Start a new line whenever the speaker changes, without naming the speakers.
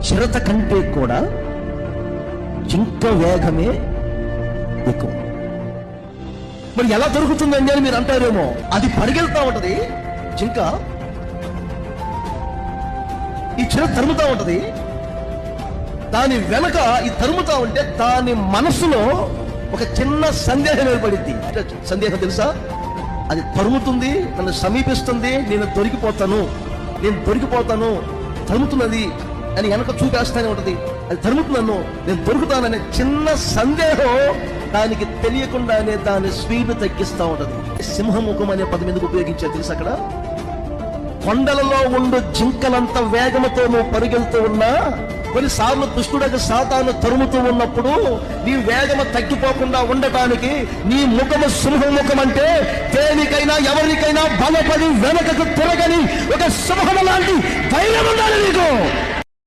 చిరత కంటే కూడా జింక వేగమే ఎక్కువ. మరి ఎలా దొరుకుతుందండి అని మీరు అంటారేమో. అది పరిగెళ్తా ఉంటది జింక, ఈ చిరత తరుముతా ఉంటది. దాని వెనక ఈ తరుముతా ఉంటే దాని మనసులో ఒక చిన్న సందేహం ఏర్పడింది. సందేహం తెలుసా? అది తరుముతుంది, నన్ను సమీపిస్తుంది, నేను దొరికిపోతాను తరుముతున్నది అని వెనక చూపేస్తానే ఉంటది. అది తరుముతున్నాను, నేను దొరుకుతాననే చిన్న సందేహం దానికి తెలియకుండానే దాని స్పీడ్ తగ్గిస్తా ఉంటది. సింహముఖం అనే పదం ఎందుకు ఉపయోగించారు తెలుసు? అక్కడ కొండలలో ఉండు జింకలంత వేగంతో నువ్వు పరిగెళ్తూ ఉన్నా, కొన్నిసార్లు దుష్టుడకు సాతాను తరుముతూ ఉన్నప్పుడు నీ వేగము తగ్గిపోకుండా ఉండటానికి నీ ముఖము సింహముఖం అంటే దేనికైనా ఎవరికైనా బలపడి వెనకకు తిరగని ఒక సింహం లాంటి ధైర్యం ఉండాలి నీకు.